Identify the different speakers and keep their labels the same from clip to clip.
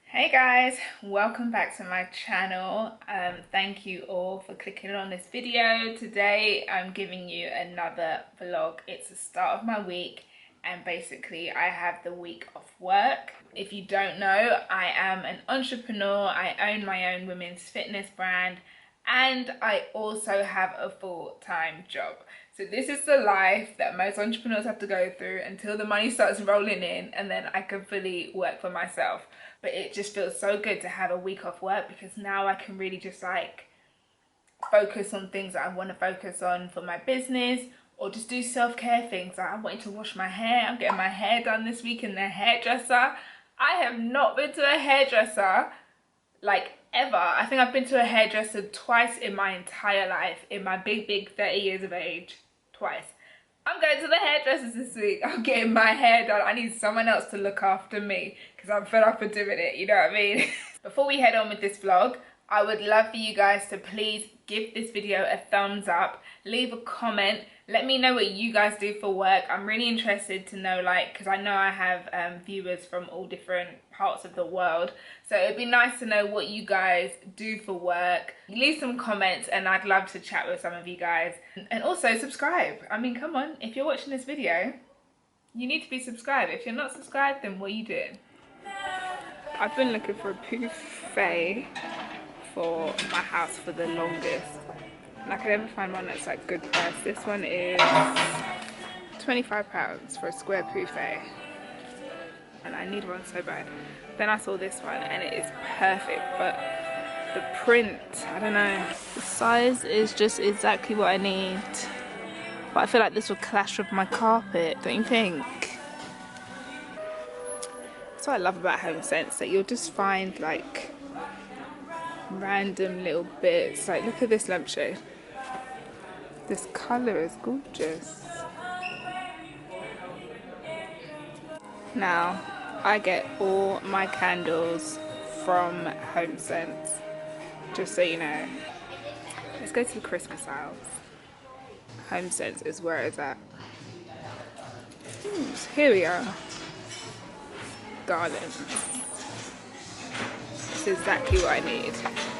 Speaker 1: Hey guys, welcome back to my channel. Thank you all for clicking on this video. Today I'm giving you another vlog. It's the start of my week and basically I have the week off work. If you don't know, I am an entrepreneur. I own my own women's fitness brand and I also have a full-time job. So this is the life that most entrepreneurs have to go through until the money starts rolling in, and then I can fully work for myself. But it just feels so good to have a week off work because now I can really just like focus on things that I want to focus on for my business, or just do self-care things. Like I'm wanting to wash my hair. I'm getting my hair done this week in the hairdresser. I have not been to a hairdresser like ever. I think I've been to a hairdresser twice in my entire life, in my big 30 years of age. Twice. I'm going to the hairdressers this week. I'm getting my hair done. I need someone else to look after me because I'm fed up of doing it, you know what I mean? Before we head on with this vlog, I would love for you guys to please give this video a thumbs up, leave a comment, let me know what you guys do for work. I'm really interested to know, like, because I know I have viewers from all different parts of the world, so it'd be nice to know what you guys do for work. Leave some comments and I'd love to chat with some of you guys. And also subscribe. I mean, come on, if you're watching this video, you need to be subscribed. If you're not subscribed, then what are you doing? I've been looking for a buffet for my house for the longest, and I could never find one that's like good price. This one is £25 for a square buffet, and I need one so bad. Then I saw this one and it is perfect, but the print, I don't know, the size is just exactly what I need, but I feel like this will clash with my carpet, don't you think? That's what I love about Home Sense, that you'll just find like random little bits. Like, look at this lampshade. This colour is gorgeous. Now, I get all my candles from Home Sense, just so you know. Let's go to the Christmas aisles. Home Sense is where it's at. So here we are. Garlands. It's exactly what I need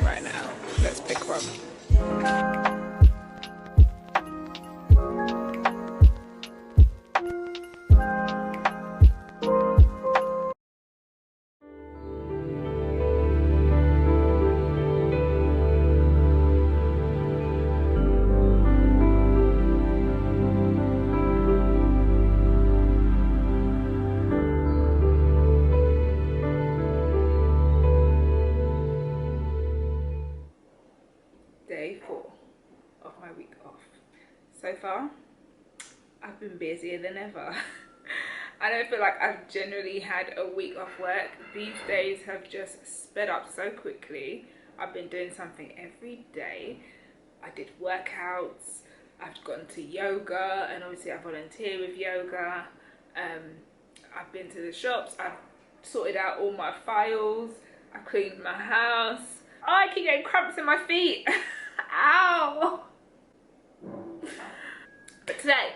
Speaker 1: right now. Let's pick one. Day 4 of my week off. So far, I've been busier than ever. I don't feel like I've generally had a week off work. These days have just sped up so quickly. I've been doing something every day. I did workouts, I've gone to yoga, and obviously I volunteer with yoga. I've been to the shops, I've sorted out all my files, I've cleaned my house. Oh, I keep getting cramps in my feet. Ow! But today,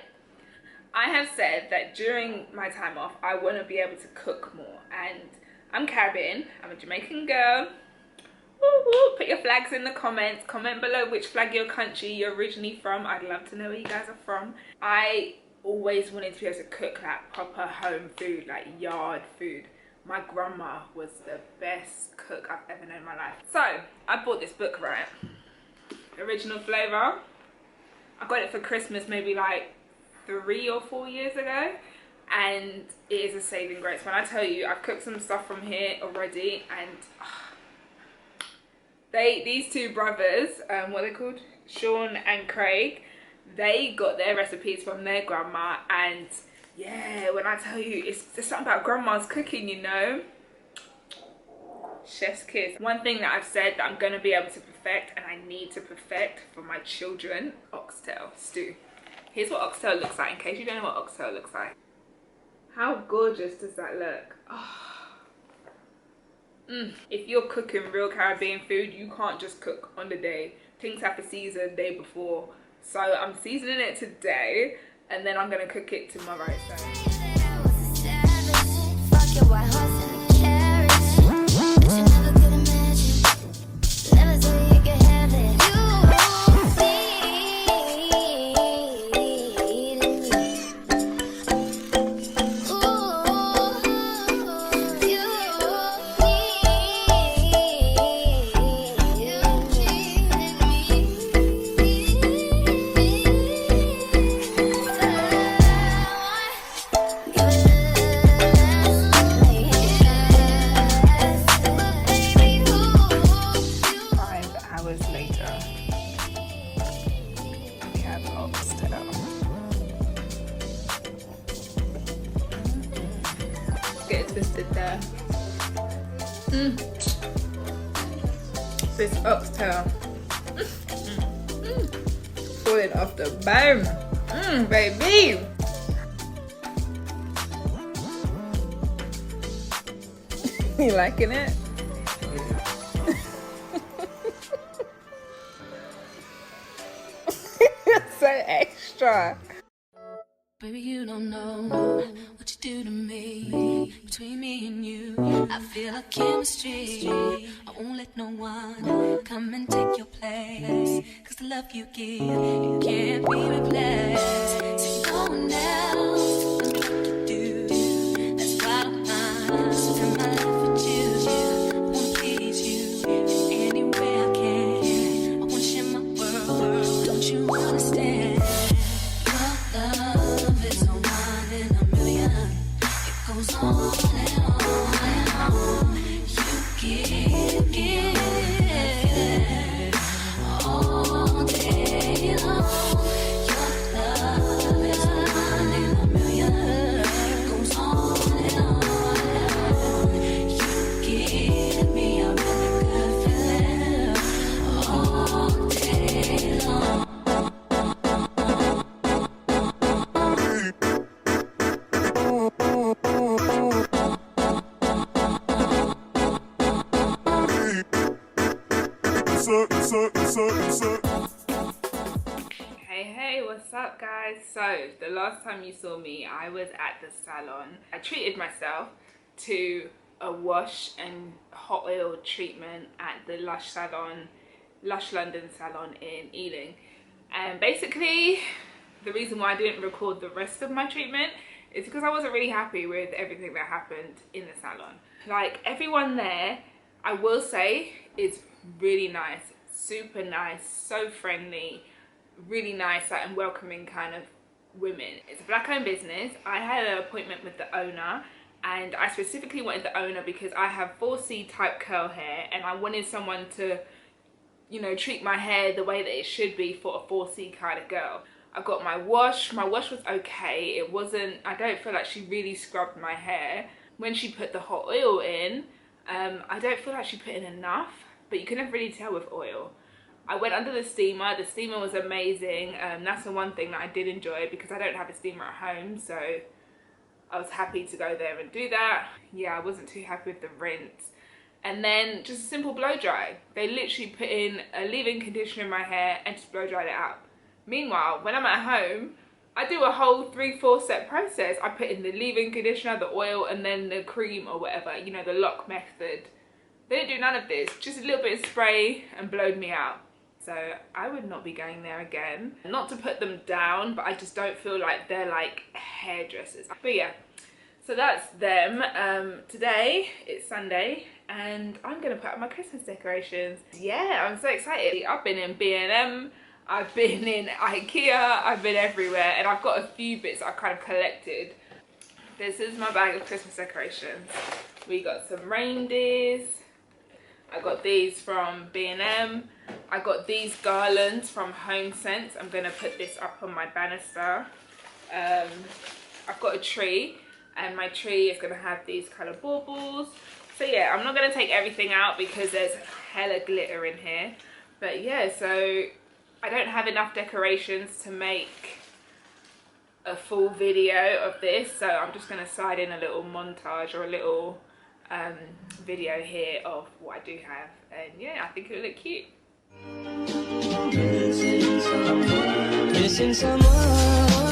Speaker 1: I have said that during my time off, I want to be able to cook more. And I'm Caribbean, I'm a Jamaican girl. Woo woo. Put your flags in the comments. Comment below which flag your country you're originally from. I'd love to know where you guys are from. I always wanted to be able to cook like proper home food, like yard food. My grandma was the best cook I've ever known in my life. So I bought this book, right? Original Flavor. I got it for Christmas maybe like 3 or 4 years ago, and it is a saving grace. When I tell you, I've cooked some stuff from here already, and these two brothers, what are they called? Sean and Craig, they got their recipes from their grandma, and yeah, when I tell you, it's just something about grandma's cooking, you know. Chef's kiss. One thing that I've said that I'm going to be able to perfect, and I need to perfect for my children, oxtail stew. Here's what oxtail looks like, in case you don't know what oxtail looks like. How gorgeous does that look? Oh. If you're cooking real Caribbean food, you can't just cook on the day. Things have to season day before. So I'm seasoning it today, and then I'm going to cook it tomorrow. So. twisted there. This oxtail. Falling off the bone. Baby. You liking it? So extra.
Speaker 2: Baby, you don't know what you do to me. Between me and you, I feel a chemistry. I won't let no one come and take your place. Cause the love you give, it can't be replaced. See no one else can do what you do. That's why I don't mind spend my life with you. I wanna please you in any way I can. I wanna share my world, don't you understand? Your love is a one in a million. It goes on and on and on. You give all day long. Your love is a one in a million. It goes on and on and on. You give me a really good feeling all day long.
Speaker 1: Hey, what's up guys? So the last time you saw me, I was at the salon. I treated myself to a wash and hot oil treatment at the Lush London salon in Ealing. And basically the reason why I didn't record the rest of my treatment is because I wasn't really happy with everything that happened in the salon. Like, everyone there, I will say, is really nice, super nice, so friendly, really nice and welcoming kind of women. It's a black owned business. I had an appointment with the owner, and I specifically wanted the owner because I have 4C type curl hair and I wanted someone to, you know, treat my hair the way that it should be for a 4C kind of girl. I got my wash was okay. It wasn't, I don't feel like she really scrubbed my hair. When she put the hot oil in, I don't feel like she put in enough, but you can never really tell with oil. I went under the steamer was amazing. That's the one thing that I did enjoy because I don't have a steamer at home, so I was happy to go there and do that. Yeah, I wasn't too happy with the rinse. And then just a simple blow dry. They literally put in a leave-in conditioner in my hair and just blow dried it out. Meanwhile, when I'm at home, I do a whole 3-4 step process. I put in the leave-in conditioner, the oil, and then the cream or whatever, you know, the lock method. They didn't do none of this, just a little bit of spray and blowed me out. So I would not be going there again. Not to put them down, but I just don't feel like they're like hairdressers. But yeah, so that's them. Today, it's Sunday, and I'm gonna put up my Christmas decorations. Yeah, I'm so excited. I've been in B&M, I've been in IKEA, I've been everywhere, and I've got a few bits I've kind of collected. This is my bag of Christmas decorations. We got some reindeers. I got these from B&M. I got these garlands from Home Sense. I'm gonna put this up on my banister. I've got a tree, and my tree is gonna have these kind of baubles. So yeah, I'm not gonna take everything out because there's hella glitter in here. But yeah, so I don't have enough decorations to make a full video of this, so I'm just gonna slide in a little montage or a little video here of what I do have, and yeah, I think it'll look cute.
Speaker 3: Missing someone.